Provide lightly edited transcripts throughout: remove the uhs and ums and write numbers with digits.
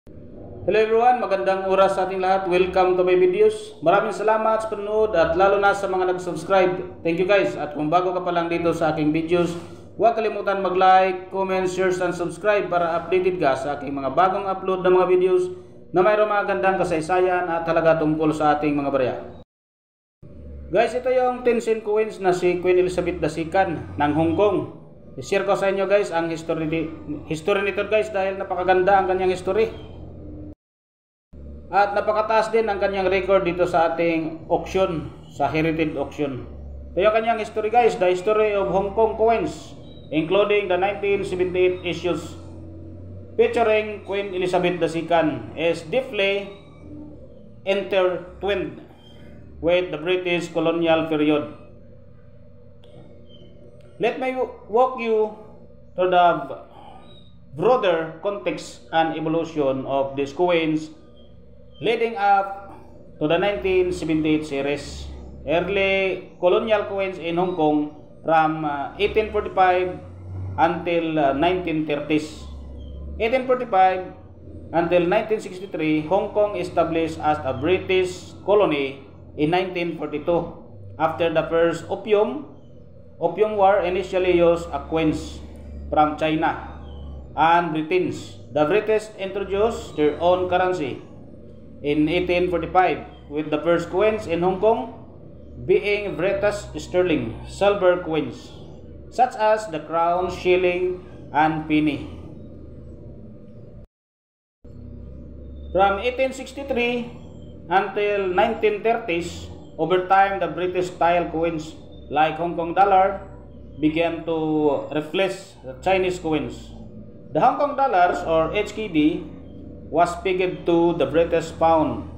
Hello everyone, magandang oras sa ating lahat. Welcome to my videos. Maraming salamat sa panonood at lalo na sa mga nag-subscribe. Thank you guys. At kung bago ka pa lang dito sa aking videos, huwag kalimutan mag-like, comment, share, and subscribe para updated ka sa aking mga bagong upload ng mga videos na mayroong mga gandang kasaysayan at talaga tungkol sa ating mga barya. Guys, ito yung 10 cent coins na si Queen Elizabeth II ng Hong Kong. I-share ko sa inyo guys ang history nito guys dahil napakaganda ang kanyang history. At napakataas din ang kanyang record dito sa ating auction, sa Heritage Auction. Ito yung kanyang history guys, the history of Hong Kong coins, including the 1978 issues featuring Queen Elizabeth II is deeply intertwined with the British colonial period. Let me walk you through the broader context and evolution of these coins leading up to the 1978 series. Early colonial coins in Hong Kong from 1845 until 1930s. 1845 until 1963, Hong Kong established as a British colony in 1942. After the first Opium War, initially used a coins from China and Britain. The British introduced their own currency in 1845, with the first coins in Hong Kong being British sterling silver coins, such as the crown, shilling, and penny. From 1863 until 1930s, over time the British style coins like Hong Kong dollar began to replace the Chinese coins. The Hong Kong dollars or HKD was pegged to the British pound.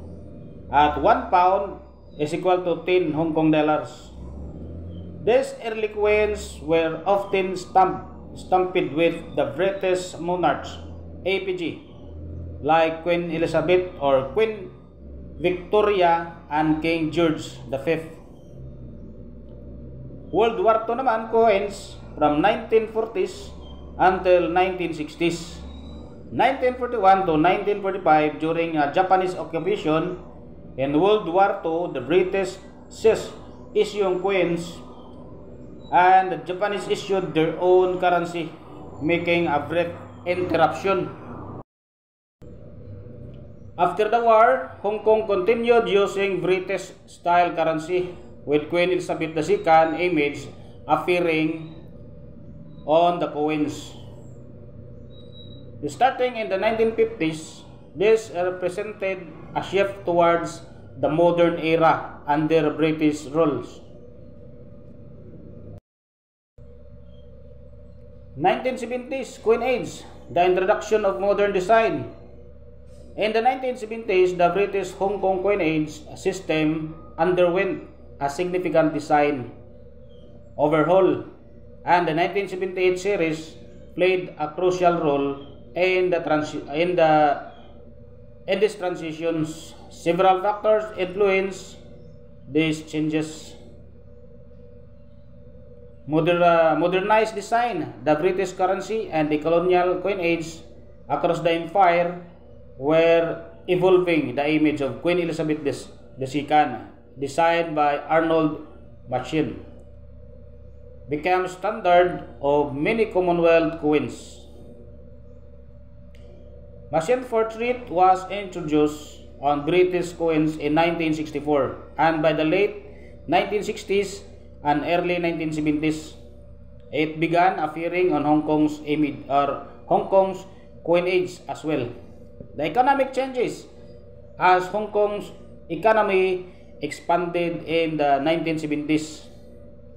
At 1 pound is equal to 10 Hong Kong dollars. These early coins were often stamped with the British monarchs APG, like Queen Elizabeth or Queen Victoria and King George V. World War II naman coins from 1940s until 1960s. 1941 to 1945, during Japanese occupation. In World War II, the British ceased issuing coins and the Japanese issued their own currency, making a brief interruption. After the war, Hong Kong continued using British style currency, with Queen Elizabeth II image appearing on the coins. Starting in the 1950s, this represented a shift towards the modern era under British rules. 1970s, Queen Age, the introduction of modern design. In the 1970s, the British Hong Kong coinage system underwent a significant design overhaul, and the 1978 series played a crucial role in these transitions. Several factors influence these changes. Modernized design, the British currency and the colonial coinage across the empire were evolving. The image of Queen Elizabeth II, designed by Arnold Machin, became standard of many Commonwealth coins. Machin portrait was introduced on British coins in 1964, and by the late 1960s and early 1970s, it began appearing on Hong Kong's image or Hong Kong's coinage as well. The economic changes as Hong Kong's economy expanded in the 1970s.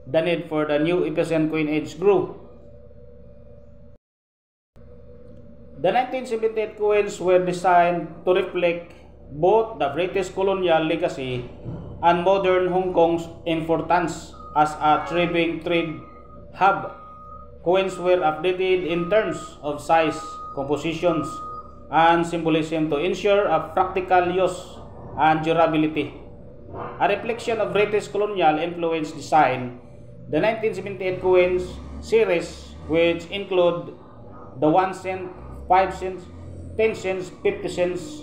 The need for the new efficient coinage grew. The 1978 coins were designed to reflect both the British colonial legacy and modern Hong Kong's importance as a thriving trade hub. Coins were updated in terms of size, compositions, and symbolism to ensure a practical use and durability. A reflection of British colonial influence design, the 1978 coins series, which include the 1 cent, 5 cents, 10 cents, 50 cents,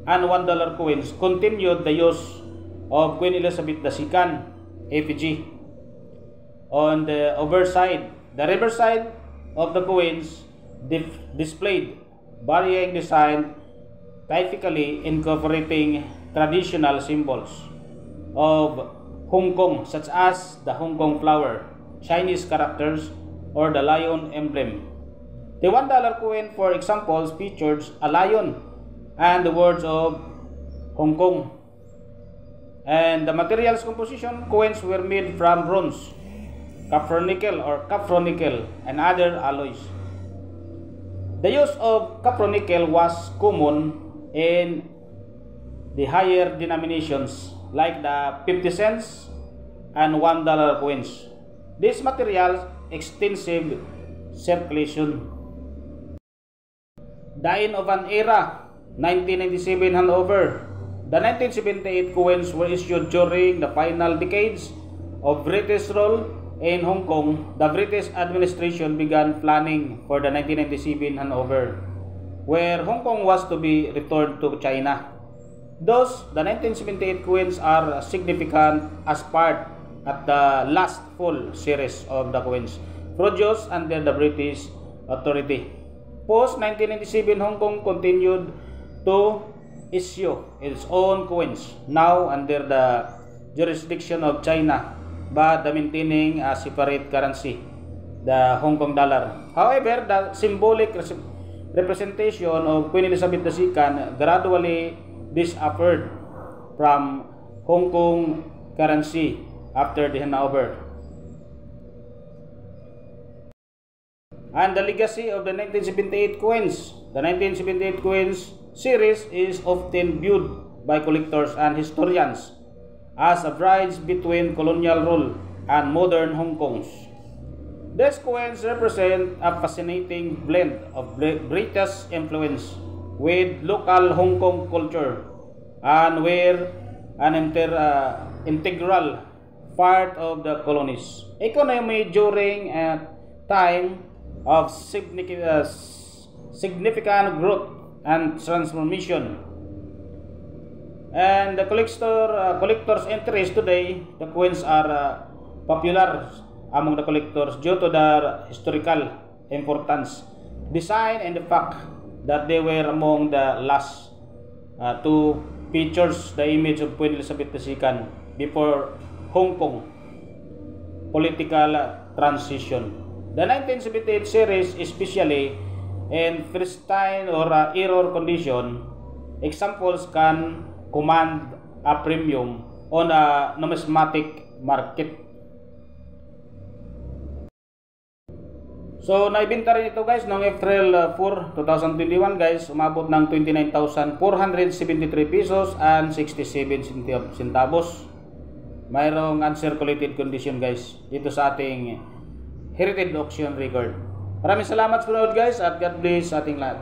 and $1 coins continued the use of Queen Elizabeth II effigy. On the overside, the reverside of the coins displayed varying design, typically incorporating traditional symbols of Hong Kong such as the Hong Kong flower, Chinese characters, or the lion emblem. The $1 coin, for example, features a lion and the words of Hong Kong. And the materials composition, coins were made from bronze, copper nickel and other alloys. The use of copper nickel was common in the higher denominations like the 50 cents and $1 coins. These materials extensive circulation. The end of an era, 1997 handover. The 1978 coins were issued during the final decades of British rule in Hong Kong. The British administration began planning for the 1997 handover, where Hong Kong was to be returned to China. Thus, the 1978 coins are significant as part of the last full series of the coins produced under the British authority. Post-1997, Hong Kong continued to issue its own coins, now under the jurisdiction of China, but maintaining a separate currency, the Hong Kong dollar. However, the symbolic representation of Queen Elizabeth II gradually disappeared from Hong Kong currency after the handover. And the legacy of the 1978 coins. The 1978 coins series is often viewed by collectors and historians as a bridge between colonial rule and modern Hong Kong. These coins represent a fascinating blend of British influence with local Hong Kong culture and were an integral part of the colony's economy during a time of significant growth and transformation. And the collector's interest today, the coins are popular among the collectors due to their historical importance, design, and the fact that they were among the last to features the image of Queen Elizabeth II before Hong Kong political transition. The 1978 series, especially in pristine or error condition, examples can command a premium on a numismatic market. So, naibenta rin ito guys noong April 4, 2021 guys, umabot ng 29,473 pesos and 67 centavos. Mayroong uncirculated condition guys dito sa ating Heritage Auction Record. Maraming salamat sa panood guys at God bless sa ating lahat.